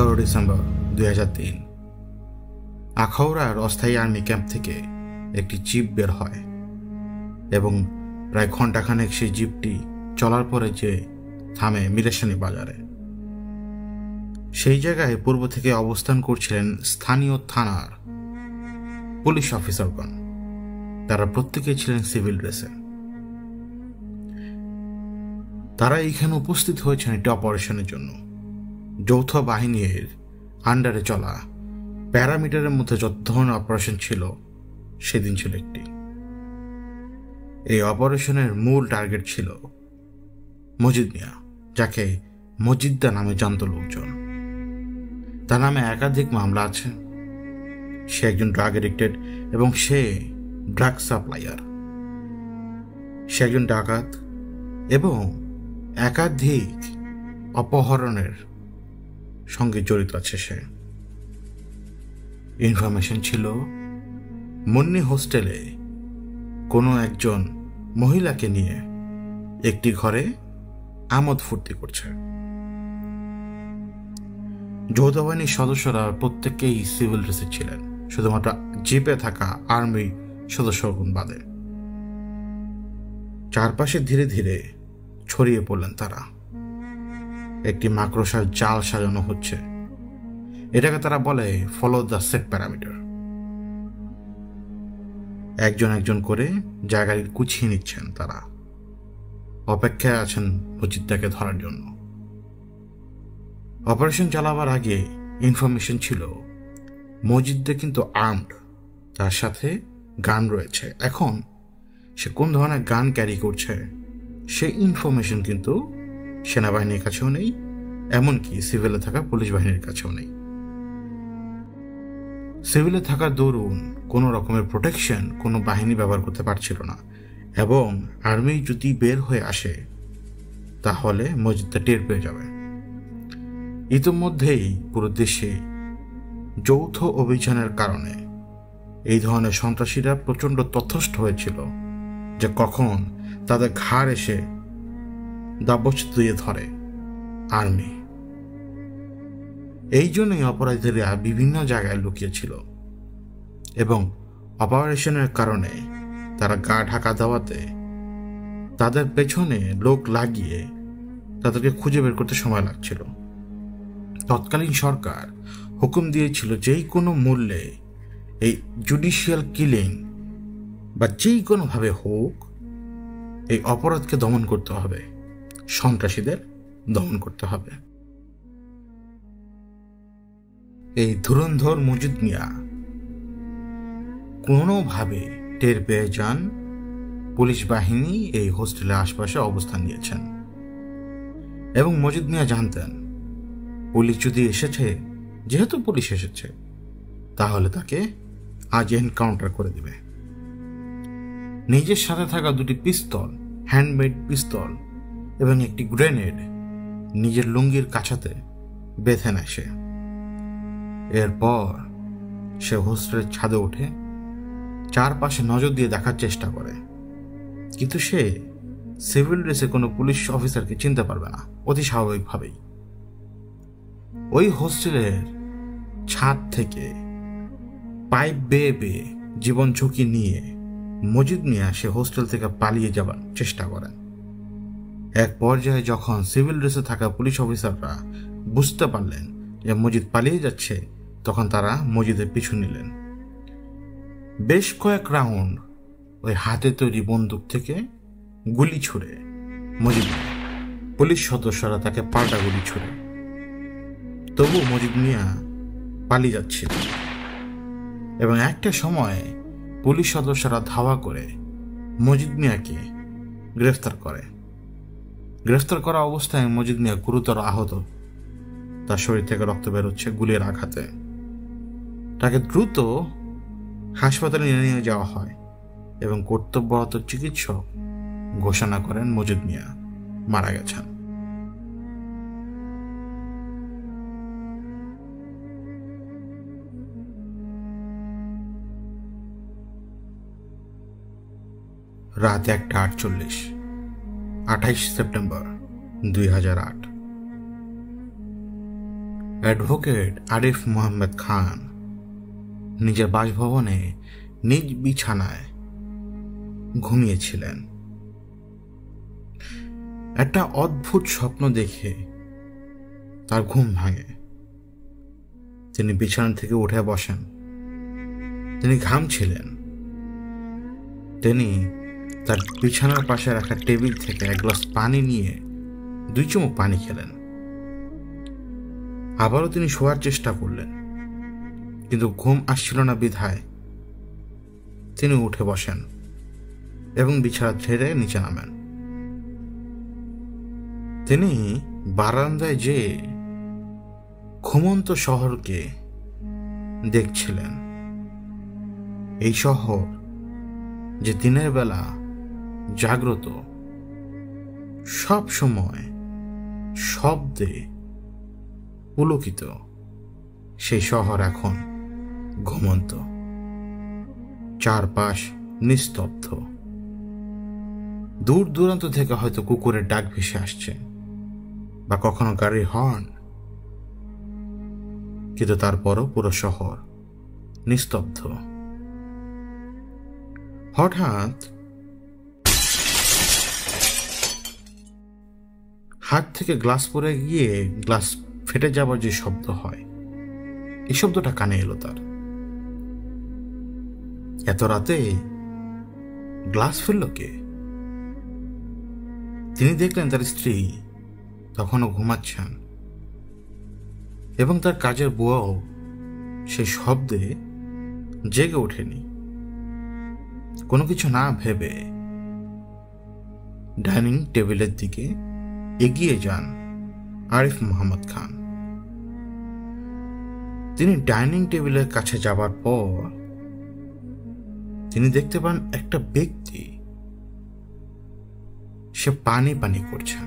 11 December 2003 আখাউড়ার অস্থায়ী army camp থেকে একটি জিপ বের হয় এবং প্রায় ঘণ্টাখানেক সেই জিপটি চলার পরে যে থামে মিরেশানি বাজারে। সেই জায়গায় পূর্ব থেকে অবস্থান করছিলেন স্থানীয় থানার পুলিশ অফিসারগণ। তারা প্রত্যেকেই ছিলেন সিভিল ড্রেসে। তারা এইখানে উপস্থিত হয়েছেন একটি অপারেশনের জন্য। যৌথ বাহিনীর আন্ডারে চলা প্যারামিটারের মধ্যে যত ধরনের অপারেশন ছিল সেদিন ছিল একটি। এই অপারেশনের মূল টার্গেট ছিল মজিদ মিয়া, যাকে মজিদ্দা নামে জানত লোকজন। তার নামে একাধিক মামলা আছে। সে একজন ড্রাগ এডিক্টেড এবং সে ড্রাগ সাপ্লায়ার। সে একজন ডাকাত এবং একাধিক অপহরণের সঙ্গে জড়িত আছে। সে ইনফরমেশন ছিল মুন্নি হোস্টেলে কোনো একজন মহিলাকে নিয়ে একটি ঘরে আমোদ ফুর্তি করছে। যৌথ বাহিনীর সদস্যরা প্রত্যেকেই সিভিল ড্রেসে ছিলেন, শুধুমাত্র জিপে থাকা আর্মি সদস্যগণ বাদে। চারপাশে ধীরে ধীরে ছড়িয়ে পড়লেন তারা। একটি মাকড়সার জাল সাজানো হচ্ছে। এটাকে তারা বলে ফলো দ্য সেট প্যারামিটার। একজন একজন করে জায়গায় গুছিয়ে নিচ্ছেন তারা। অপেক্ষায় আছেন মজিদ্দাকে ধরার জন্য। অপারেশন চালাবার আগে ইনফরমেশন ছিল মজিদ্দা কিন্তু আর্মড, তার সাথে গান রয়েছে। এখন সে কোন ধরনের গান ক্যারি করছে সেই ইনফরমেশন কিন্তু সেনাবাহিনীর কাছেও নেই, এমনকি সিভিলে থাকা পুলিশ বাহিনীর কাছেও নেই। সিভিলে থাকা দরুন কোনো রকমের প্রোটেকশন কোনো বাহিনী ব্যবহার করতে পারছিল না, এবং আর্মি যদি বের হয়ে আসে তাহলে মজিদ্দা টের পেয়ে যাবে। ইতিমধ্যেই পুরো দেশে যৌথ অভিযানের কারণে এই ধরনের সন্ত্রাসীরা প্রচণ্ড তথ্যস্থ হয়েছিল যে কখন তাদের ঘাড় এসে দাবচ দিয়ে ধরে আর্মি। এই জন্যই অপরাধীরা বিভিন্ন জায়গায় লুকিয়েছিল এবং অপারেশনের কারণে তারা গা ঢাকা দেওয়াতে তাদের পেছনে লোক লাগিয়ে তাদেরকে খুঁজে বের করতে সময় লাগছিল। তৎকালীন সরকার হুকুম দিয়েছিল যেই কোনো মূল্যে এই জুডিশিয়াল কিলিং বা যেই কোনোভাবে হোক এই অপরাধকে দমন করতে হবে, সন্ত্রাসীদের দমন করতে হবে। এই ধুরন্ধর মজিদ মিয়া কোনোভাবে টের পেয়ে যান পুলিশ বাহিনী এই হোস্টেলের আশপাশে অবস্থান নিয়েছেন, এবং মজিদ মিয়া জানতেন পুলিশ যদি এসেছে, যেহেতু পুলিশ এসেছে, তাহলে তাকে আজ এনকাউন্টার করে দেবে। নিজের সাথে থাকা দুটি পিস্তল, হ্যান্ডমেড পিস্তল এবং একটি গ্রেনেড নিজের লুঙ্গির কাছাতে বেঁধে নেয় সে। এরপর সে হোস্টেলের ছাদে ওঠে, চারপাশে নজর দিয়ে দেখার চেষ্টা করে, কিন্তু সে সিভিল ড্রেসে কোনো পুলিশ অফিসারকে চিনতে পারবে না অতি স্বাভাবিকভাবেই। ওই হোস্টেলের ছাদ থেকে পাইপ বেয়ে বেয়ে জীবন ঝুঁকি নিয়ে মজিদ মিয়া সে হোস্টেল থেকে পালিয়ে যাবার চেষ্টা করেন। এক পর্যায়ে যখন সিভিল ড্রেসে থাকা পুলিশ অফিসাররা বুঝতে পারলেন যে মজিদ পালিয়ে যাচ্ছে, তখন তারা মজিদের পিছু নিলেন। বেশ কয়েক রাউন্ড ওই হাতে তৈরি বন্দুক থেকে গুলি ছুড়ে মজিদ, পুলিশ সদস্যরা তাকে পাল্টা গুলি ছুড়ে। তবু মজিদ মিয়া পালিয়ে যাচ্ছিল, এবং একটা সময় পুলিশ সদস্যরা ধাওয়া করে মজিদ মিয়াকে গ্রেফতার করে। গ্রেফতার করা অবস্থায় মজিদ মিয়া গুরুতর আহত। তার শরীর থেকে রক্ত বেরোচ্ছে গুলির আঘাতে। তাকে দ্রুত হাসপাতালে নিয়ে যাওয়া হয় এবং কর্তব্যরত চিকিৎসক ঘোষণা করেন মজিদ মিয়া মারা গেছেন। রাত 1:48, 28 সেপ্টেম্বর 2008। অ্যাডভোকেট আরিফ মোহাম্মদ খান নিজের বাসভবনে নিজ বিছানায় ঘুমিয়েছিলেন। একটা অদ্ভুত স্বপ্ন দেখে তার ঘুম ভাঙে। তিনি বিছানা থেকে উঠে বসেন। তিনি ঘামছিলেন। তিনি তার বিছানার পাশে রাখা টেবিল থেকে এক গ্লাস পানি নিয়ে 2 চুমুক পানি খেলেন। আবারও তিনি শোয়ার চেষ্টা করলেন, কিন্তু ঘুম আসছিল না বিধায় তিনি উঠে বসেন এবং বিছানা ছেড়ে নিচে নামেন। তিনি বারান্দায় যেয়ে ঘুমন্ত শহরকে দেখছিলেন। এই শহর যে দিনের বেলা জাগ্রত, সব সময় শব্দে পুলকিত, সেই শহর এখন ঘুমন্ত। চারপাশ নিস্তব্ধ। দূর দূরান্ত থেকে হয়তো কুকুরের ডাক ভেসে আসছে বা কখনো গাড়ির হর্ন, কিন্তু তারপরও পুরো শহর নিস্তব্ধ। হঠাৎ হাত থেকে গ্লাস পড়ে গিয়ে গ্লাস ফেটে যাবার যে শব্দ হয়, এই শব্দটা কানে এলো তার। এত রাতে গ্লাস ফেলল কে? তিনি দেখলেন তার স্ত্রী তখনও ঘুমাচ্ছেন এবং তার কাজের বুয়াও সেই শব্দে জেগে ওঠেনি। কোনো কিছু না ভেবে ডাইনিং টেবিলের দিকে এগিয়ে যান আরিফ মোহাম্মদ খান। তিনি ডাইনিং টেবিলের কাছে যাবার পর তিনি দেখতে পান একটা ব্যক্তি, সে পানি পানি করছে।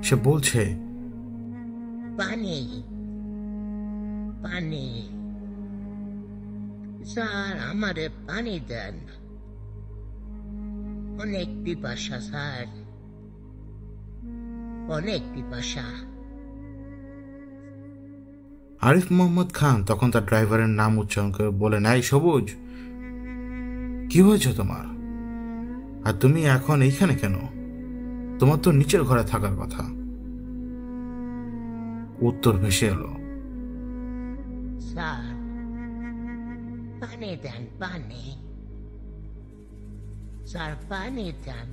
সে বলছে, পানি পানি স্যার, আমারে পানি দেন, অনেক পিপাসা স্যার, অনেক পিপাসা। আরিফ মোহাম্মদ খান তখন তার ড্রাইভারের নাম উচ্চারণ করে বলেন, এই সবুজ, কি হয়েছে তোমার? আর তুমি এখন এইখানে কেন? তোমার তো নিচের ঘরে থাকার কথা। উত্তর ভেসে এলো, স্যার পানি দেন, পানি স্যার, পানি দেন।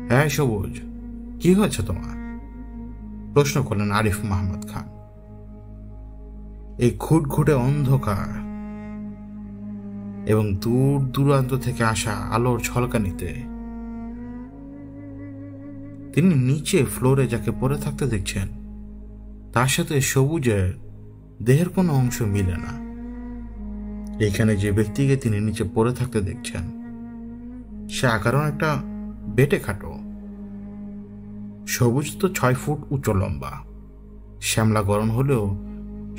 হ্যাঁ সবুজ, কি হয়েছে তোমার? প্রশ্ন করলেন আরিফ মোহাম্মদ খান। এই ঘুটঘুটে অন্ধকার এবং দূর দূরান্ত থেকে আসা আলোর ঝলকানিতে তিনি নিচে ফ্লোরে যাকে পড়ে থাকতে দেখছেন, তার সাথে সবুজের দেহের কোনো অংশ মিলে না। এখানে যে ব্যক্তিকে তিনি নিচে পড়ে থাকতে দেখছেন, সে আকারণ একটা বেটে খাটো। সবুজ তো 6 ফুট উচ্চ লম্বা, শ্যামলা গরম হলেও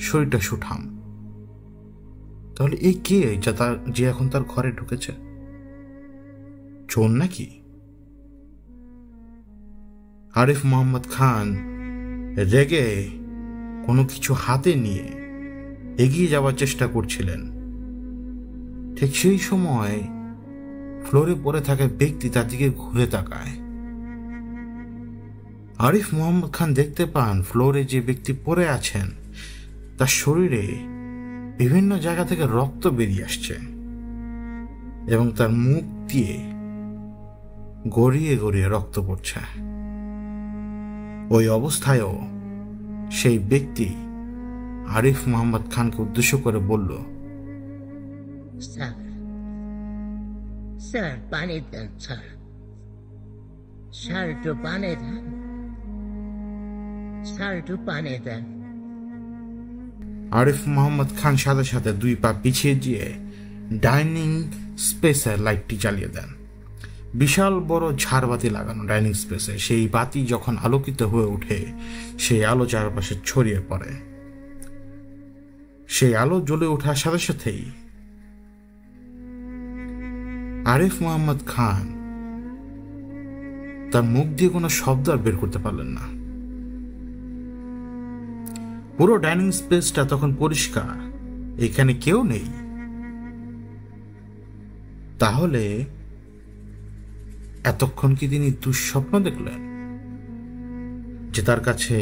শরীরটা সুঠাম। তাহলে এই কে যে এখন তার ঘরে ঢুকেছে? চোর নাকি? আরিফ মোহাম্মদ খান রেগে কোনো কিছু হাতে নিয়ে এগিয়ে যাওয়ার চেষ্টা করছিলেন। ঠিক সেই সময় ফ্লোরে পড়ে থাকা ব্যক্তি তার দিকে ঘুরে তাকায়। আরিফ মোহাম্মদ খান দেখতে পান ফ্লোরে যে ব্যক্তি পড়ে আছেন, তার শরীরে বিভিন্ন জায়গা থেকে রক্ত বেরিয়ে আসছে এবং তার মুখ দিয়ে গড়িয়ে গড়িয়ে রক্ত পড়ছে। ওই অবস্থায়ও সেই ব্যক্তি আরিফ মোহাম্মদ খানকে উদ্দেশ্য করে বলল, স্যার স্যার পানি দেন স্যার, স্যার একটু পানি দেন, স্যার একটু পানি দেন। আরিফ মোহাম্মদ খান সাথে সাথে 2 পা পিছিয়ে দিয়ে ডাইনিং স্পেসের লাইটটি জ্বালিয়ে দেন। বিশাল বড় ঝাড়বাতি লাগানো ডাইনিং স্পেসে সেই বাতি যখন আলোকিত হয়ে ওঠে, সেই আলো চারপাশে ছড়িয়ে পড়ে। সেই আলো জ্বলে ওঠার সাথে সাথেই আরিফ মোহাম্মদ খান তার মুখ দিয়ে কোনো শব্দ আর বের করতে পারলেন না। পুরো ডাইনিং স্পেসটা তখন পরিষ্কার, এখানে কেউ নেই। তাহলে এতক্ষণ কি তিনি দুঃস্বপ্ন দেখলেন যে তার কাছে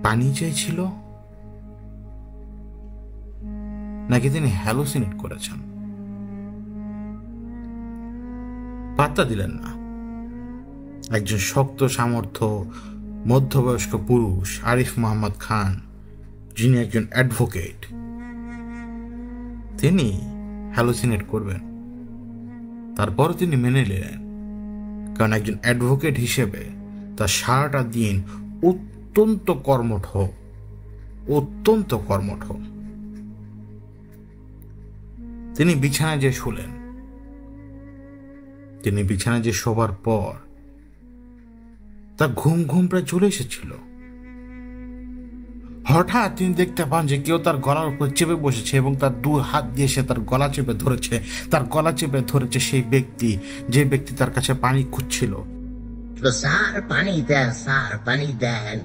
পানি চাইছিল, নাকি তিনি হ্যালুসিনেট করেছেন? পাত্তা দিলেন না। একজন শক্ত সামর্থ্য মধ্যবয়স্ক পুরুষ আরিফ মোহাম্মদ খান, যিনি একজন অ্যাডভোকেট, তিনি হ্যালুসিনেট করবেন। তারপর তিনি মেনে নিলেন, কারণ একজন অ্যাডভোকেট হিসেবে তার সারাটা দিন অত্যন্ত কর্মঠ। তিনি বিছানায় যে শুলেন। তিনি বিছানায় যে শোবার পর তার ঘুম প্রায় চলে এসেছিল। হঠাৎ তিনি দেখতে পান যে কেউ তার গলার উপর চেপে বসেছে এবং তার দু হাত দিয়ে সে তার গলা চেপে ধরেছে সেই ব্যক্তি, যে ব্যক্তি তার কাছে পানি খুঁজছিল। স্যার পানি দেন, স্যার পানি দেন,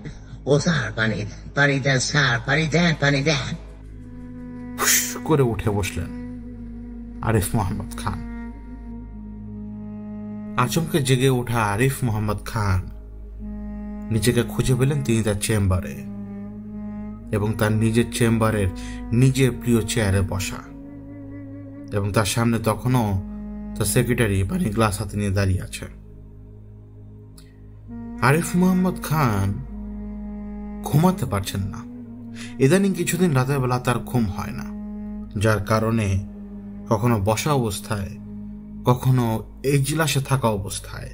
ও স্যার পানি দেন, পানি দেন স্যার, পানি দেন, পানি দেন। হুশ করে উঠে বসলেন আরিফ মোহাম্মদ খান। আচমকে জেগে ওঠা আরিফ মোহাম্মদ খান নিজেকে খুঁজে পেলেন তিনি তার চেম্বারে, এবং তার নিজের চেম্বারের নিজের প্রিয় চেয়ারে বসা, এবং তার সামনে তখনও তার সেক্রেটারি পানি গ্লাস হাতে নিয়ে দাঁড়িয়ে আছে। আরিফ মোহাম্মদ খান ঘুমাতে পারছেন না। ইদানিং কিছুদিন রাতের বেলা তার ঘুম হয় না, যার কারণে কখনো বসা অবস্থায়, কখনো এজলাসে থাকা অবস্থায়,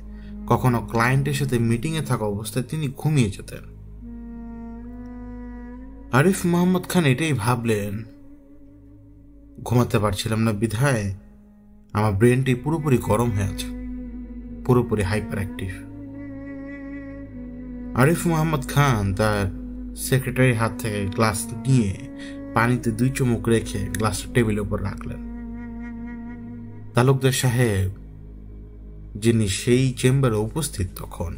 কখনো ক্লায়েন্টের সাথে মিটিংয়ে থাকা অবস্থায় তিনি ঘুমিয়ে যেতেন। আরিফ মোহাম্মদ খান এটাই ভাবলেন, ঘুমাতে পারছিলাম না বিধায় আমার ব্রেনটি পুরোপুরি গরম হয়ে আছে, পুরোপুরি হাইপার অ্যাক্টিভ। আরিফ মোহাম্মদ খান তার সেক্রেটারির হাত থেকে গ্লাস নিয়ে পানিতে 2 চুমুক রেখে গ্লাসটা টেবিলের উপর রাখলেন। তালুকদার সাহেব, যিনি সেই চেম্বারে উপস্থিত তখন,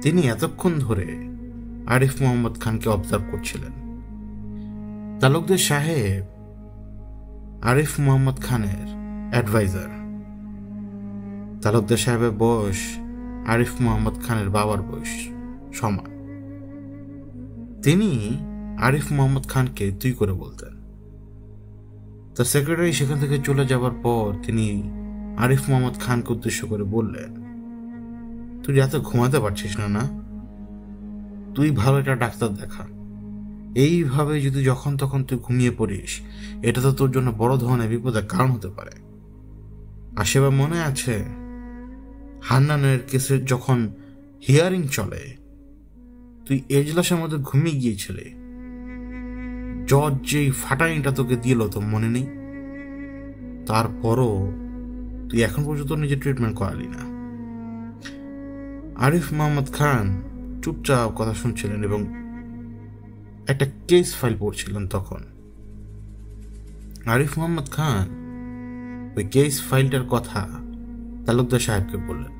তিনি এতক্ষণ ধরে আরিফ মোহাম্মদ খানকে অবজার্ভ করছিলেন। তালুকদার সাহেব আরিফ মোহাম্মদ খানের অ্যাডভাইজার। তালুকদার সাহেবের বয়স আরিফ মোহাম্মদ খানের বাবার বয়স সমান। তিনি আরিফ মোহাম্মদ খানকে তুই করে বলতেন। তার সেক্রেটারি সেখান থেকে চলে যাবার পর তিনি আরিফ মোহাম্মদ খানকে উদ্দেশ্য করে বললেন, তুই রাতে ঘুমাতে পারছিস না? তুই ভালো একটা ডাক্তার দেখা। এইভাবে যদি যখন তখন তুই ঘুমিয়ে পড়িস, এটা তো তোর জন্য বড় ধরনের বিপদের কারণ হতে পারে। আর সেবার মনে আছে হান্নানের কেসের যখন হিয়ারিং চলে, তুই এজলাসের মধ্যে ঘুমিয়ে গিয়েছিলি, জজ যেই ফাটাইটা তোকে দিল তো মনে নেই? তারপরও তুই এখন পর্যন্ত নিজে ট্রিটমেন্ট করালি না। আরিফ মোহাম্মদ খান চুপচাপ কথা শুনছিলেন এবং একটা কেস ফাইল পড়ছিলেন। তখন আরিফ মোহাম্মদ খান ওই কেস ফাইলটার কথা তালুকদার সাহেবকে বললেন।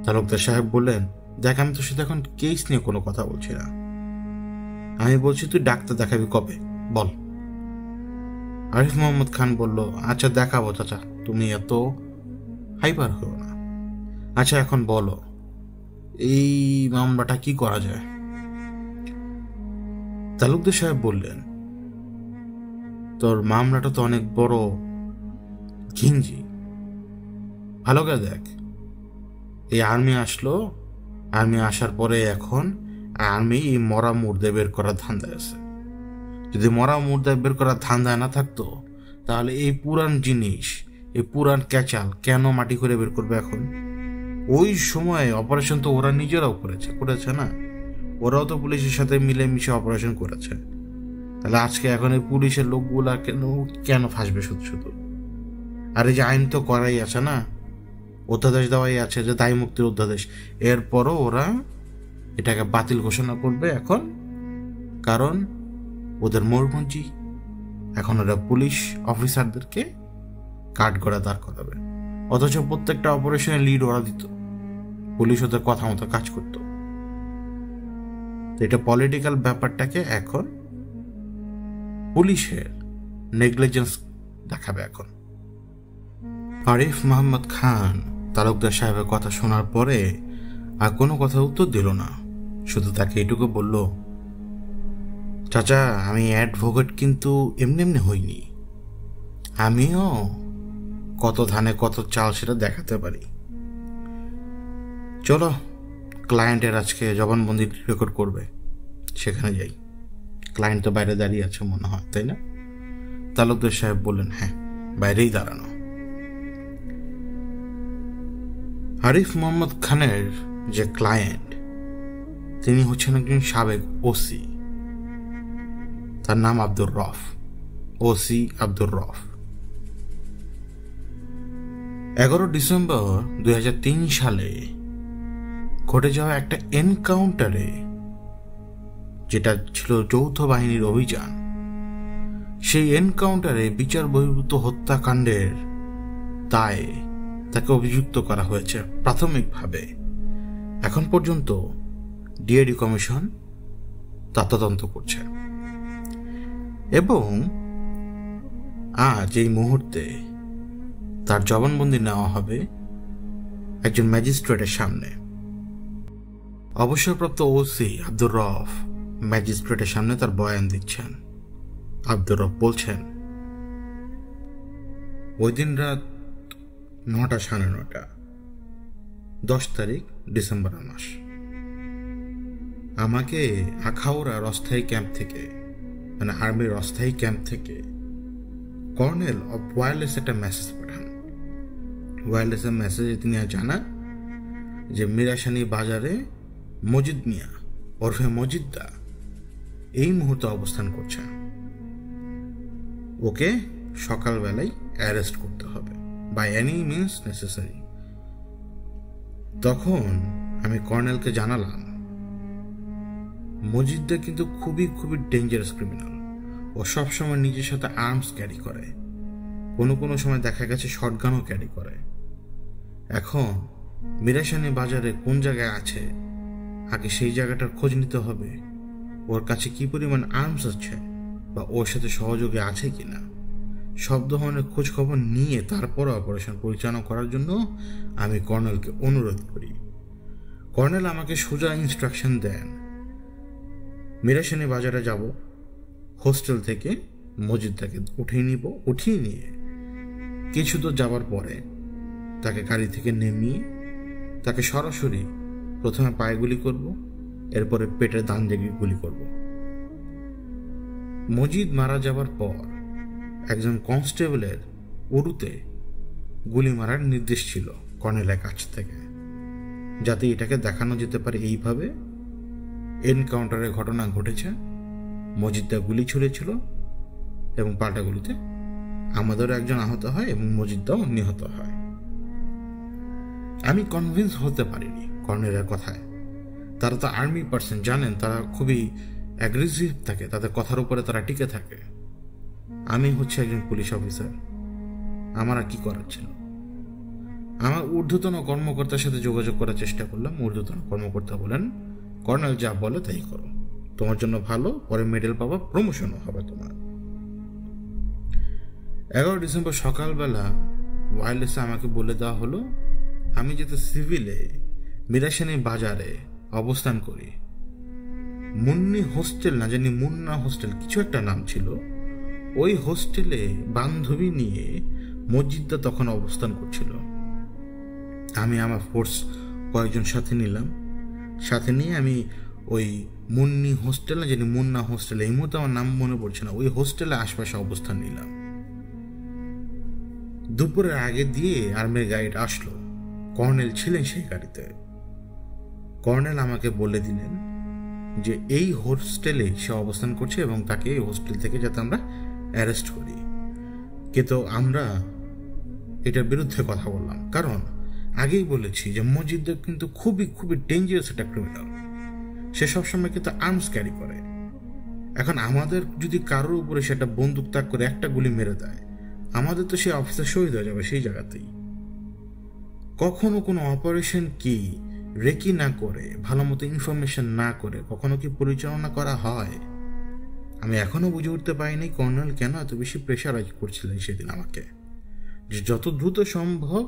তালুকদার সাহেব বললেন, দেখ, আমি তোর সাথে এখন কেস নিয়ে কোনো কথা বলছি না, আমি বলছি তুই ডাক্তার দেখাবি কবে বল। আরিফ মোহাম্মদ খান বলল, আচ্ছা দেখাবো চাচা, তুমি এত হাইপার হও না। আচ্ছা এখন বলো, এই মামলাটা কি করা যায়? তালুকদার সাহেব বললেন, তোর মামলাটা তো অনেক বড় ঘিঞ্জি, ভালো করে দেখ। এই আর্মি আসলো, আর্মি আসার পরে এখন আর্মি এই মরা মুর্দা বের করার ধান্দায় আছে। যদি মরা মুর্দা বের করার ধান্দায় না থাকতো, তাহলে এই পুরান জিনিস, এই পুরান ক্যাচাল কেন মাটি করে বের করবে এখন? ওই সময় অপারেশন তো ওরা নিজেরাও করেছে না? ওরাও তো পুলিশের সাথে মিলেমিশে অপারেশন করেছে। তাহলে আজকে এখন এই পুলিশের লোকগুলা কেন ফাঁসবে শুধু? আর এই যে আইন তো করাই আছে না, অধ্যাদেশ দেওয়াই আছে যে দায় মুক্তির অধ্যাদেশ, এরপরও ওরা এটাকে বাতিল ঘোষণা করবে এখন, কারণ ওদের মরুপঞ্জি। এখন ওরা পুলিশ অফিসারদেরকে কাঠ গড়া দাঁড় করাবে, অথচ প্রত্যেকটা অপারেশনের লিড ওরা দিত, পুলিশ ওদের কথা মতো কাজ করত। এটা পলিটিক্যাল ব্যাপারটাকে এখন পুলিশের নেগলিজেন্স দেখাবে। এখন আরিফ মোহাম্মদ খান তালুকদার সাহেবের কথা শোনার পরে আর কোনো কথা উত্তর দিল না, শুধু তাকে এটুকু বলল, চাচা আমি অ্যাডভোকেট কিন্তু এমনি এমনি হইনি, আমিও কত ধানে কত চাল সেটা দেখাতে পারি। চলো ক্লায়েন্টের আজকে জবানবন্দি রেকর্ড করবে, সেখানে যাই। ক্লায়েন্ট তো বাইরে দাঁড়িয়ে আছে মনে হয়, তাই না? তালুকদার সাহেব বললেন, হ্যাঁ বাইরেই দাঁড়ানো। আরিফ মোহাম্মদ খানের যে ক্লায়েন্ট, তিনি হচ্ছেন একজন সাবেক ওসি, তার নাম আব্দুর রফ, ওসি আব্দুর রফ। 11 ডিসেম্বর 2003 সালে ঘটে যাওয়া একটা এনকাউন্টারে, যেটা ছিল যৌথ বাহিনীর অভিযান, সেই এনকাউন্টারে বিচার বহির্ভূত হত্যাকাণ্ডের দায়ে তাকে অভিযুক্ত করা হয়েছে প্রাথমিকভাবে। এখন পর্যন্ত ডিএডি কমিশন তা তদন্ত করছে এবং আজ এই মুহূর্তে তার জবানবন্দি নেওয়া হবে একজন ম্যাজিস্ট্রেটের সামনে। অবসরপ্রাপ্ত ওসি আব্দুর রফ ম্যাজিস্ট্রেটের সামনে তার বয়ান দিচ্ছেন। আব্দুর রফ বলছেন, ওই দিন রাত 9:30, 10 তারিখ ডিসেম্বর মাস, আমাকে আখাউড়ার অস্থায়ী ক্যাম্প থেকে, মানে আর্মির অস্থায়ী ক্যাম্প থেকে কর্নেল অফ ওয়্যারলেস একটা মেসেজ পাঠান। ওয়্যারলেসের মেসেজে তিনি জানান যে মিরাশানি বাজারে মজিদ মিয়া ওরফে মজিদ্দা এই মুহূর্তে অবস্থান করছে, ওকে সকালবেলায় অ্যারেস্ট করতে হবে বাই এনি মিনস নেসেসারি। তখন আমি কর্নেলকে জানালাম, মজিদ্দা কিন্তু খুবই খুবই ডেঞ্জারাস ক্রিমিনাল, ও সবসময় নিজের সাথে আর্মস ক্যারি করে, কোনো সময় দেখা গেছে শটগানও ক্যারি করে। এখন মিরাশানি বাজারে কোন জায়গায় আছে, আগে সেই জায়গাটার খোঁজ নিতে হবে, ওর কাছে কি পরিমাণ আর্মস আছে বা ওর সাথে সহযোগী আছে কিনা, সব ধরনের খোঁজ খবর নিয়ে তারপর অপারেশন পরিচালনা করার জন্য আমি কর্নেলকে অনুরোধ করি। কর্নেল আমাকে সোজা ইনস্ট্রাকশন দেন, মিরাশানি বাজারে যাব, হোস্টেল থেকে মজিদটাকে উঠিয়ে নিয়ে কিছু দূর যাবার পরে তাকে গাড়ি থেকে নেমিয়ে তাকে সরাসরি প্রথমে পায়ে গুলি করব, এরপরে পেটের ডান দিকে গুলি করব। মজিদ মারা যাবার পর একজন কনস্টেবলের উরুতে গুলি মারার নির্দেশ ছিল কর্নেলের কাছ থেকে, যাতে এটাকে দেখানো যেতে পারে এইভাবে এনকাউন্টারের ঘটনা ঘটেছে, মজিদটা গুলি ছুড়েছিল এবং পাল্টা গুলিতে আমাদেরও একজন আহত হয় এবং মজিদটাও নিহত হয়। আমি কনভিন্স হতে পারিনি কর্নেলের কথায়। তারা তো আর্মি পার্সন, জানেন, তারা খুবই অ্যাগ্রেসিভ থাকে, তাদের কথার উপরে তারা টিকে থাকে। আমি হচ্ছে একজন পুলিশ অফিসার, আমার আর কি করার ছিল? আমার ঊর্ধ্বতন কর্মকর্তার সাথে যোগাযোগ করার চেষ্টা করলাম। ঊর্ধ্বতন কর্মকর্তা বলেন, কর্নেল যা বলে তাই করো, তোমার জন্য ভালো, পরে মেডেল পাবা, প্রমোশনও হবে তোমার। 11 ডিসেম্বর সকালবেলা ওয়্যারলেসে আমাকে বলে দেওয়া হলো আমি যাতে সিভিলে মিরাশানি বাজারে অবস্থান করি। মুন্নি হোস্টেল, না জানি মুন্না হোস্টেল, কিছু একটা নাম ছিল, ওই হোস্টেলে বান্ধবী নিয়ে মসজিদটা তখন অবস্থান করছিল। আমি আমার ফোর্স কয়েকজন সাথে নিলাম, সাথে নিয়ে আমি ওই মুন্নি হোস্টেল, না জানি মুন্না হোস্টেল, এই মুহূর্তে আমার নাম মনে পড়ছে না, ওই হোস্টেলে আশপাশে অবস্থান নিলাম। দুপুরের আগে দিয়ে আর্মির গাড়িটা আসলো, কর্নেল ছিলেন সেই গাড়িতে। কর্নেল আমাকে বলে দিলেন যে এই হোস্টেলে সে অবস্থান করছে এবং তাকে এই হোস্টেল থেকে যাতে আমরা অ্যারেস্ট করি। কিন্তু আমরা এটার বিরুদ্ধে কথা বললাম, কারণ আগেই বলেছি যে মজিদদের কিন্তু খুবই খুবই ডেঞ্জারাস একটা ক্রিমিনাল, সে সবসময় কিন্তু আর্মস ক্যারি করে। এখন আমাদের যদি কারোর উপরে সেটা বন্দুক তাক করে একটা গুলি মেরে দেয়, আমাদের তো সে অফিসার শহীদ হয়ে যাবে সেই জায়গাতেই। কখনো কোনো অপারেশন কি রেকি না করে, ভালো মতো ইনফরমেশন না করে কখনো কি পরিচালনা করা হয়? আমি এখনো বুঝে উঠতে পারিনি কর্নেল কেন এত বেশি প্রেশারাইজ করছিলেন সেদিন আমাকে, যে যত দ্রুত সম্ভব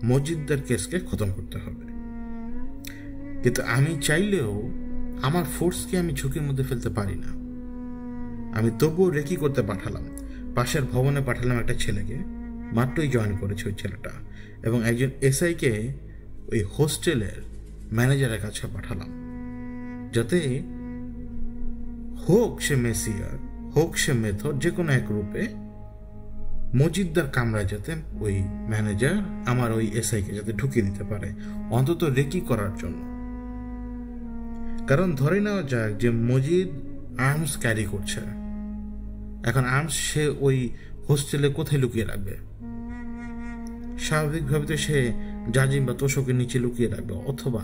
মসজিদদার কেসকে খতম করতে হবে। কিন্তু আমি চাইলেও আমার ফোর্সকে আমি ঝুঁকির মধ্যে ফেলতে পারি না। আমি তবুও রেকি করতে পাঠালাম, পাশের ভবনে পাঠালাম একটা ছেলেকে, মাত্রই জয়েন করেছে ওই ছেলেটা, এবং একজন এসআইকে ওই হোস্টেলের ম্যানেজারের কাছে পাঠালাম, যাতে হোক সে মেসিয়ার হোক সে মেথড, যে কোনো এক রূপে মসজিদদার কামরায় যাতে ওই ম্যানেজার আমার ওই এসআইকে যাতে ঢুকিয়ে দিতে পারে, অন্তত রেকি করার জন্য। কারণ ধরে নেওয়া যাক যে মজিদ আর্মস ক্যারি করছে, এখন আর্মস সে ওই হোস্টেলে কোথায় লুকিয়ে রাখবে? স্বাভাবিকভাবে তো সে জাজিম বা তোষকের নিচে লুকিয়ে রাখবে, অথবা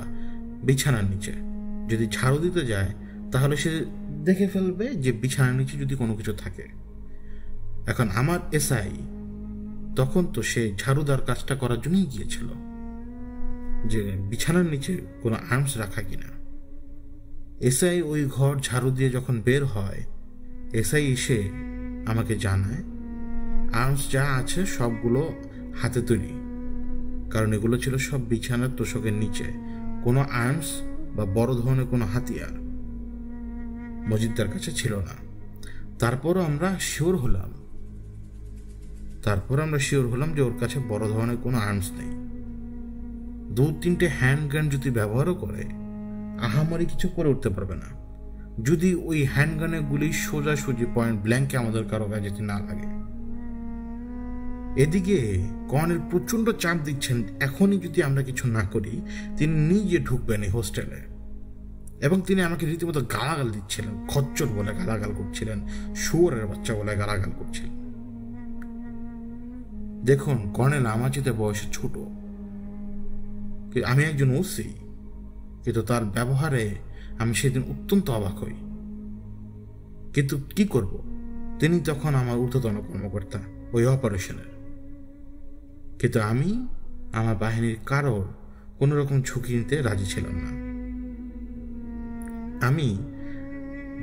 বিছানার নিচে। যদি ঝাড়ু দিতে যায় তাহলে সে দেখে ফেলবে যে বিছানার নিচে যদি কোনো কিছু থাকে। এখন আমার এসআই তখন তো সে ঝাড়ুদার কাজটা করার জন্যই গিয়েছিল, যে বিছানার নিচে কোনো আর্মস রাখা কিনা। এসআই ওই ঘর ঝাড়ু দিয়ে যখন বের হয়, এসআই এসে আমাকে জানায় আর্মস যা আছে সবগুলো হাতে তৈরি, কারণ এগুলো ছিল সব বিছানার তোষকের নিচে। কোনো আর্মস বা বড় ধরনের কোনো হাতিয়ার মসজিদদার কাছে ছিল না। তারপরও আমরা শিওর হলাম যে ওর কাছে বড় ধরনের কোনো আর্মস নেই। 2-3টে হ্যান্ড গান যদি ব্যবহারও করে, আহামারি কিছু করে উঠতে পারবে না, যদি ওই হ্যান্ড গানের গুলি সোজাসুজি পয়েন্ট ব্ল্যাঙ্কে আমাদের কারো কাছে যদি না লাগে। এদিকে কর্নেল প্রচন্ড চাপ দিচ্ছেন, এখনই যদি আমরা কিছু না করি তিনি নিজে ঢুকবেন এই হোস্টেলে, এবং তিনি আমাকে রীতিমতো গালাগাল দিচ্ছিলেন, খচ্চর বলে গালাগাল করছিলেন, শুয়োরের বাচ্চা বলে গালাগাল করছিলেন। দেখুন, কর্নেল আমার চেয়ে বয়সে ছোট, আমি একজন ওসি, কিন্তু তার ব্যবহারে আমি সেদিন অত্যন্ত অবাক হই। কিন্তু কি করব, তিনি তখন আমার ঊর্ধ্বতন কর্মকর্তা ওই অপারেশনের। কিন্তু আমি আমার বাহিনীর কারোর কোনো রকম ঝুঁকি নিতে রাজি ছিলাম না। আমি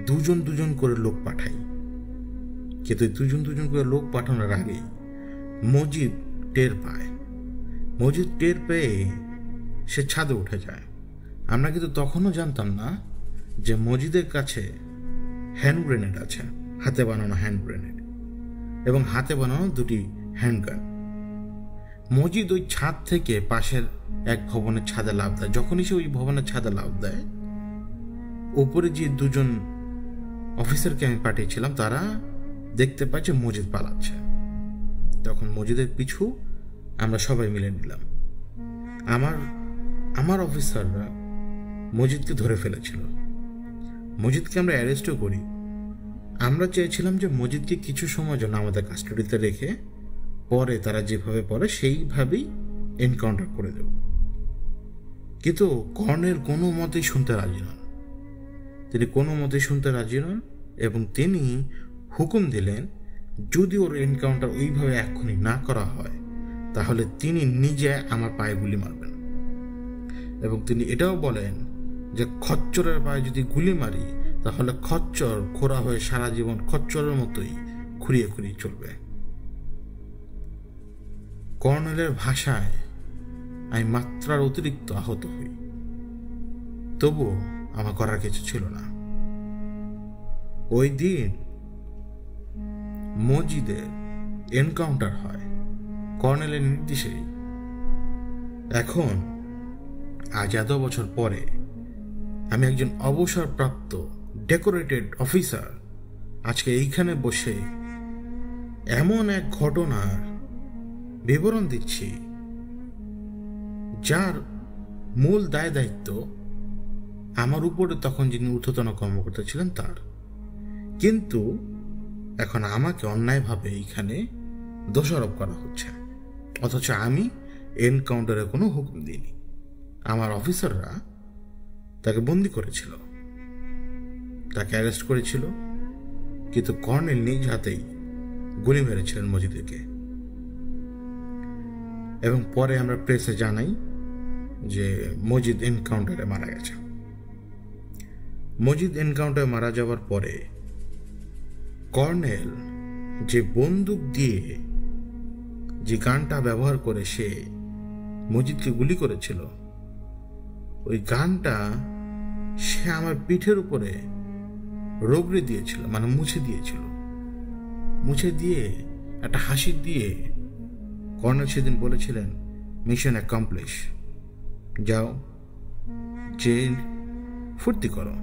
দুজন করে লোক পাঠাই, কিন্তু দুজন করে লোক পাঠানোর আগেই মজিদ টের পেয়ে সে ছাদে উঠে যায়। আমরা কিন্তু তখনও জানতাম না যে মজিদের কাছে হ্যান্ড গ্রেনেড আছে, হাতে বানানো হ্যান্ড গ্রেনেড, এবং হাতে বানানো 2টি হ্যান্ডগান। মজিদ ওই ছাদ থেকে পাশের এক ভবনের ছাদে লাফ দেয়। যখনই সে ওই ভবনের ছাদে লাফ দেয়, উপরে যে 2জন অফিসারকে আমি পাঠিয়েছিলাম তারা দেখতে পায় যে মজিদ পালাচ্ছে। তখন মজিদের পিছু আমরা সবাই মিলে নিলাম। আমার অফিসাররা মজিদকে ধরে ফেলেছিল। মজিদকে আমরা অ্যারেস্টও করি। আমরা চেয়েছিলাম যে মজিদকে কিছু সময় জন্য আমাদের কাস্টাডিতে রেখে পরে তারা যেভাবে পড়ে সেইভাবেই এনকাউন্টার করে দেব। কিন্তু কর্নেল কোনো মতেই শুনতে রাজি নন, এবং তিনি হুকুম দিলেন যদি ওর এনকাউন্টার ওইভাবে এক্ষুনি না করা হয় তাহলে তিনি নিজে আমার পায়ে গুলি মারবেন। এবং তিনি এটাও বলেন যে খচ্চরের পায়ে যদি গুলি মারি তাহলে খচ্চর খোঁড়া হয়ে সারা জীবন খচ্চরের মতোই খুঁড়িয়ে চলবে। কর্নেলের ভাষায় আমি মাত্রার অতিরিক্ত আহত হই, তবুও আমার করার কিছু ছিল না। ওই দিন মসজিদের এনকাউন্টার হয় কর্নেলের নির্দেশেই। এখন আজ এত বছর পরে আমি একজন অবসরপ্রাপ্ত ডেকোরেটেড অফিসার আজকে এইখানে বসে এমন এক ঘটনার বিবরণ দিচ্ছি যার মূল দায়িত্ব আমার উপরে তখন যিনি ঊর্ধ্বতন কর্মকর্তা ছিলেন তার। কিন্তু এখন আমাকে অন্যায়ভাবে এইখানে দোষারোপ করা হচ্ছে, অথচ আমি এনকাউন্টারের কোনো হুকুম দিইনি। আমার অফিসাররা তাকে বন্দি করেছিল, তাকে অ্যারেস্ট করেছিল, কিন্তু কর্নেল নিজ হাতেই গুলি মেরেছিলেন মজিদকে। এবং পরে আমরা প্রেসে জানাই যে মজিদ এনকাউন্টারে মারা গেছে। মজিদ এনকাউন্টারে মারা যাওয়ার পরে কর্নেল যে বন্দুক দিয়ে যে গানটা ব্যবহার করে সে মজিদকে গুলি করেছিল, ওই গানটা সে আমার পিঠের উপরে রগড়ে দিয়েছিল, মানে মুছে দিয়েছিল। মুছে দিয়ে একটা হাসি দিয়ে কর্নেল সেদিন বলেছিলেন, মিশন অ্যাকমপ্লিশ, যাও যে ফুর্তি করো।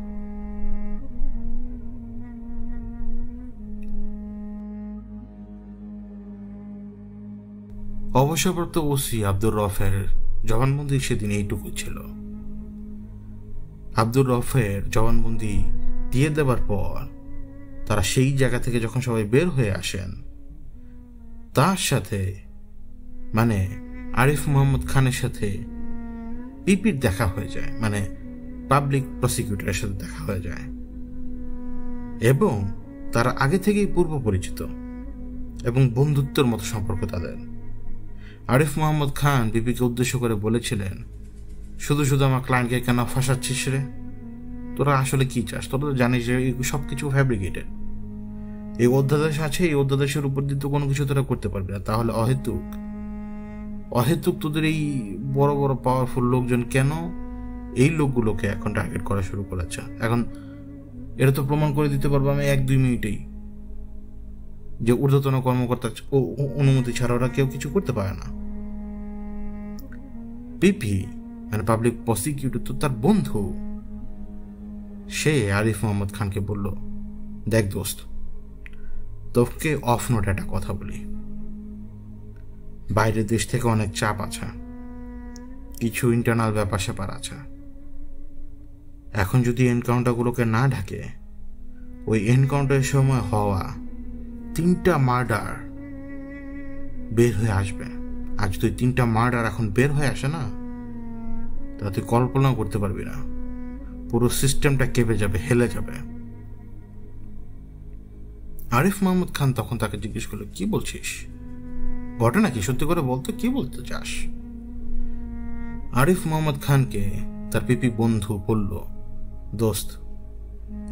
অবসরপ্রাপ্ত ওসি আব্দুর রফের জবানবন্দি সেদিন এইটুকু ছিল। আব্দুর রফের জবানবন্দি দিয়ে দেওয়ার পর তারা সেই জায়গা থেকে যখন সবাই বের হয়ে আসেন, তার সাথে মানে আরিফ মোহাম্মদ খানের সাথে পিপির দেখা হয়ে যায়, মানে পাবলিক প্রসিকিউটরের সাথে দেখা হয়ে যায়, এবং তারা আগে থেকেই পূর্ব পরিচিত এবং বন্ধুত্বের মতো সম্পর্ক তাদের। আরিফ মোহাম্মদ খান পিপিকে উদ্দেশ্য করে বলেছিলেন, শুধু শুধু আমার ক্লায়েন্টকে কেন ফাঁসাচ্ছিস রে? তোরা আসলে কি চাস? তোরা তো জানিস যে সবকিছু ফ্যাব্রিকেটেড। এই অধ্যাদেশ আছে, এই অধ্যাদেশের উপর দিয়ে তো কোনো কিছু তোরা করতে পারবি না। তাহলে অহেতুক তোদের এই বড় বড় পাওয়ারফুল লোকজন কেন এই লোকগুলোকে এখন টার্গেট করা শুরু করেছে? এখন এটা তো প্রমাণ করে দিতে পারবো আমি 1-2 মিনিটেই যে ঊর্ধ্বতন কর্মকর্তা অনুমতি ছাড়া ওরা কেউ কিছু করতে পারে না। পিপি মানে পাবলিক প্রসিকিউটর তো তার বন্ধু। সে আরিফ মোহাম্মদ খানকে বলল, দেখ দোস্ত, তোকে অফ নোট একটা কথা বলি, বাইরের দেশ থেকে অনেক চাপ আছে, কিছু ইন্টারনাল ব্যাপার স্যাপার আছে। এখন যদি এনকাউন্টারগুলোকে না ঢাকে, ওই এনকাউন্টারের সময় হওয়া 3টা মার্ডার বের হয়ে আসবে। আর যদি 3টা মার্ডার এখন বের হয়ে আসে না, তা তুই কল্পনাও করতে পারবি না, পুরো সিস্টেমটা কেঁপে যাবে, হেলে যাবে। আরিফ মোহাম্মদ খান তখন তাকে জিজ্ঞেস করলো, কি বলছিস? ঘটনা কি? সত্যি করে বলতো, কি বলতে চাস? আরিফ মোহাম্মদ খানকে তার পিপি বন্ধু বলল, দোস্ত,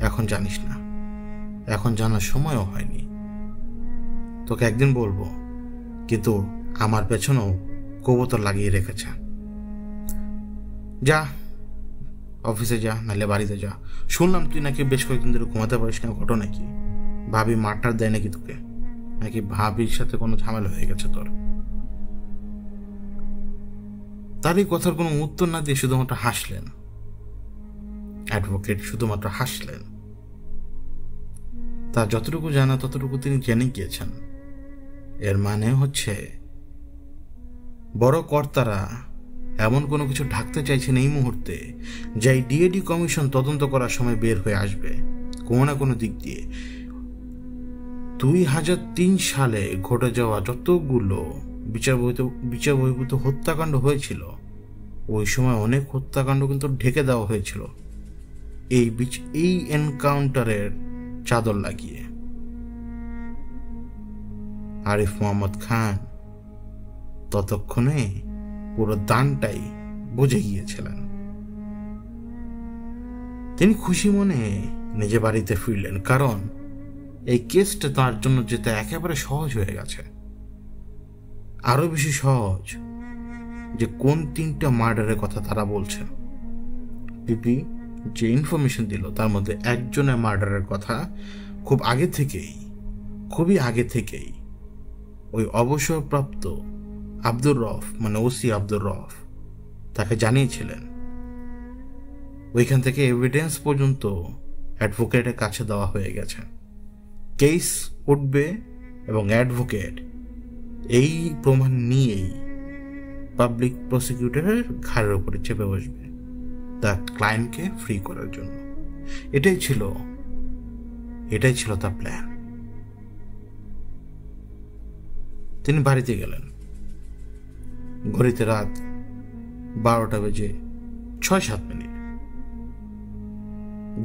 এখন জানিস না, এখন জানার সময়ও হয়নি, তোকে একদিন বলবো, কিন্তু আমার পেছনেও কবুতর লাগিয়ে রেখেছে। যা অফিসে যা, নাহলে বাড়িতে যা। শুনলাম তুই নাকি বেশ কয়েকদিন ধরে ঘুমাতে পারিস না, ঘটনা কি? ভাবি মারটার দেয় নাকি তোকে? নাকি ভাবির সাথে কোনো ঝামেলা হয়ে গেছে তোর? তার এই কথার কোনো উত্তর না দিয়ে শুধুমাত্র হাসলেন অ্যাডভোকেট, শুধুমাত্র হাসলেন। তার যতটুকু জানা ততটুকু তিনি জেনে গিয়েছেন। এর মানে হচ্ছে বড় কর্তারা এমন কোনো কিছু ঢাকতে চাইছেন এই মুহূর্তে, যাই ডিএডি কমিশন তদন্ত করার সময় বের হয়ে আসবে কোনো না কোনো দিক দিয়ে। 2003 সালে ঘটে যাওয়া যতগুলো বিচার বহির্ভূত হত্যাকাণ্ড হয়েছিল, ওই সময় অনেক হত্যাকাণ্ড কিন্তু ঢেকে দেওয়া হয়েছিল এই এনকাউন্টারের চাদর লাগিয়ে। আরিফ মোহাম্মদ খান ততক্ষণে পুরো দানটাই বুঝে গিয়েছিলেন। তিনি খুশি মনে নিজে বাড়িতে ফিরলেন, কারণ এই কেসটা তার জন্য যেতে একেবারে সহজ হয়ে গেছে। আরো বেশি সহজ যে কোন 3টা মার্ডারের কথা তারা বলছে। পিপি যে ইনফরমেশন দিল তার মধ্যে একজনের মার্ডারের কথা খুবই আগে থেকেই ওই অবসরপ্রাপ্ত আব্দুর রফ মানে ওসি আব্দুর রফ তাকে জানিয়েছিলেন। ওইখান থেকে এভিডেন্স পর্যন্ত অ্যাডভোকেটের কাছে দেওয়া হয়ে গেছে। কেস উঠবে এবং অ্যাডভোকেট এই প্রমাণ নিয়েই পাবলিক প্রসিকিউটরের ঘাড়ের উপরে চেপে বসবে তার ক্লায়েন্টকে ফ্রি করার জন্য। এটাই ছিল তার প্ল্যান। তিনি বাড়িতে গেলেন। ঘড়িতে রাত 12টা বেজে 6-7 মিনিট।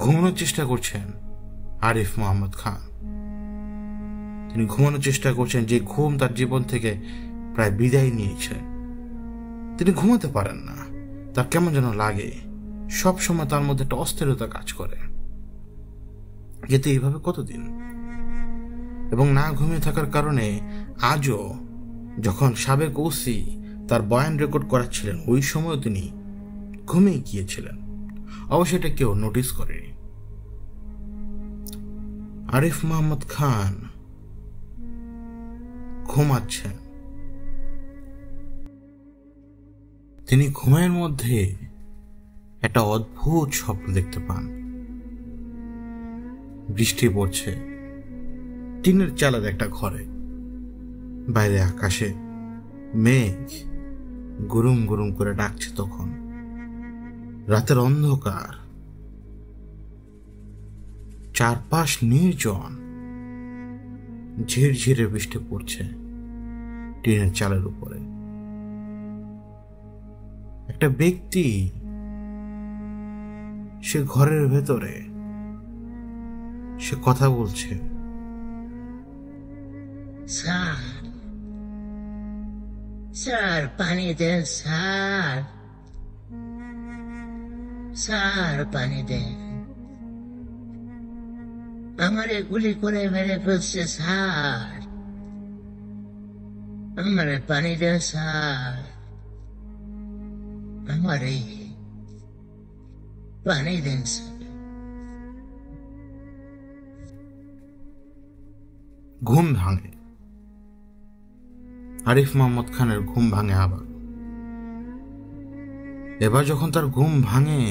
ঘুমানোর চেষ্টা করছেন আরিফ মোহাম্মদ খান। তিনি ঘুমানোর চেষ্টা করছেন, যে ঘুম তার জীবন থেকে প্রায় বিদায় নিয়েছে। তিনি ঘুমাতে পারেন না, তার কেমন যেন লাগে, সব সময় তার মধ্যে একটা অস্থিরতা কাজ করে। যেতে এইভাবে কতদিন, এবং না ঘুমিয়ে থাকার কারণে আজও যখন সাবেক ওসি তার বয়ান রেকর্ড করাচ্ছিলেন, ওই সময় তিনি ঘুমিয়ে গিয়েছিলেন। অবশ্য এটা কেউ নোটিস করেনি। আরিফ মোহাম্মদ খান ঘুমাচ্ছেন। তিনি ঘুমের মধ্যে একটা অদ্ভুত স্বপ্ন দেখতে পান। বৃষ্টি পড়ছে টিনের চালের একটা ঘরে, বাইরে আকাশে মেঘ গুরুম গুরুম করে ডাকছে। তখন রাতের অন্ধকার, চারপাশ নির্জন, ঝিরঝিরে বৃষ্টি পড়ছে টিনের চালের উপরে। একটা ব্যক্তি সে ঘরের ভেতরে, সে কথা বলছে। স্যার, স্যার পানি দেন স্যার, স্যার পানি দেন, আমারে গুলি করে মেরে ফেলছে স্যার, আমারে পানি দেন স্যার, আমারে পানি দেন স্যার। ঘুম ভাঙে, আরিফ মোহাম্মদ খানের ঘুম ভাঙে আবার। এবার যখন তার ঘুম ভাঙে,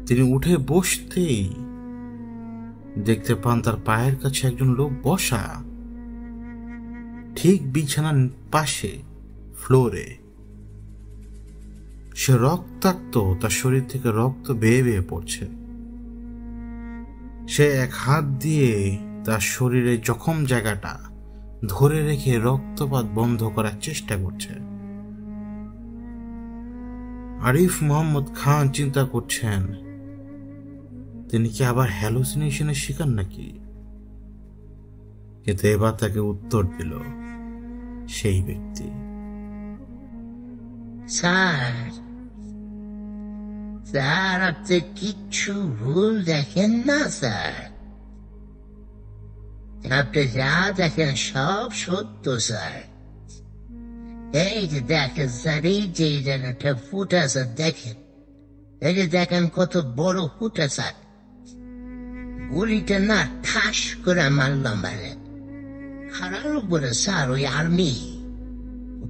তিনি উঠে বসতেই দেখতে পান তার পায়ের কাছে একজন লোক বসা, ঠিক বিছানার পাশে ফ্লোরে। সে রক্তাক্ত, তার শরীর থেকে রক্ত বেয়ে বেয়ে পড়ছে। সে এক হাত দিয়ে তার শরীরের জখম জায়গাটা ধরে রেখে রক্তপাত বন্ধ করার চেষ্টা করছে। আরিফ মোহাম্মদ খান চিন্তা করছেন, তিনি কি আবার হ্যালুসিনেশনের শিকার নাকি? কিন্তু এবার তাকে উত্তর দিল সেই ব্যক্তি। স্যার, স্যার আপনি কিচ্ছু ভুল দেখেন না স্যার, আপনি যা দেখেন সব সত্য স্যার। এই যে দেখেন স্যার, এই যে জায়গাটা ফুটা স্যার, দেখেন এই যে দেখেন কত বড় ফুটা স্যার। গুলিটা না ঠাস করে মারলাম, মানে খারার উপরে স্যার ওই আর্মি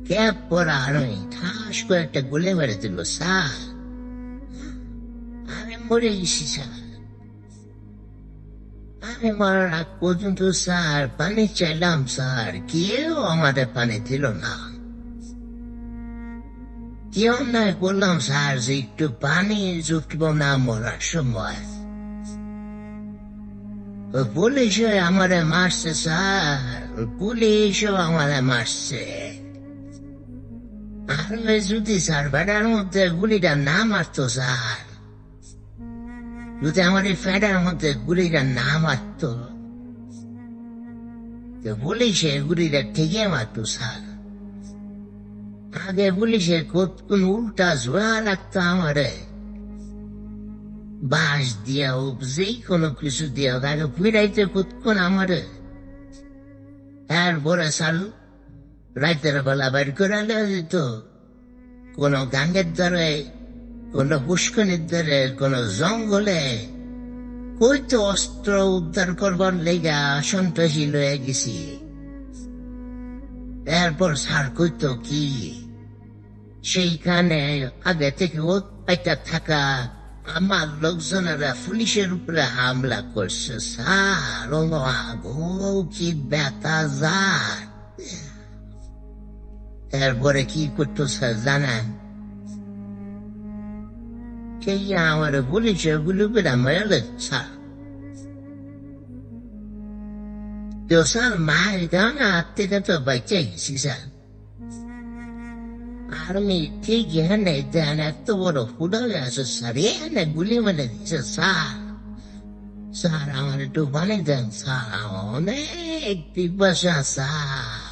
ক্যাপ পরা আর্মি ঠাস করে একটা গুলি মেরে দিল স্যার। আমি মরে গেছি স্যার। আমি মরার আগ পর্যন্ত স্যার পানি চাইলাম স্যার, কেউ আমাদের পানি দিল না। কি অন্যায় করলাম স্যার যে একটু পানি জুটবো না মরার সময়? পুলিশও আমারে মারছে স্যার, পুলিশও আমারে মারছে। আর যদি স্যার বেড়ার মধ্যে গুলিটা না মারতো স্যার, যদি আমার এই ফ্যাডার মধ্যে গুলিটা না মারতো, পুলিশে গুলিটা ঠিকই মারতো স্যার। আগে পুলিশে কোন উল্টা জোয়া লাগতো আমারে, বাঁশ দিয়া হোক যে কোনো কিছু দিয়া হোক আগে ফিরাইতে কতক্ষণ আমারে। তারপরে স্যার রাতের বেলা বের করে যেত কোন গাঙ্গের ধারে, কোন পুষ্কনির ধারে, কোন জঙ্গলে, কই তো অস্ত্র উদ্ধার করবার লেগা সন্ত্রাসী লয়ে গেছি। এরপর স্যার কইতো কি সেইখানে আগে থেকে ওটা থাকা আমার লোকজনেরা পুলিশের উপরে হামলা করছে স্যার। ও কি ব্যথা স্যার। এরপরে কি করতো স্যার জানেন? সেই আমার পুলিশের গুলি করে মেরে স্যার। তো স্যার মায়ের গানা হাত থেকে তো বাঁচে গেছি স্যার। আর আমি ঠিক এখানে দেন এত বড় ফুটা গেছে স্যার, এখানে গুলি মেরে দিচ্ছে স্যার। স্যার আমার একটু বানিয়ে দেন স্যার, অনেক পিপাসা স্যার।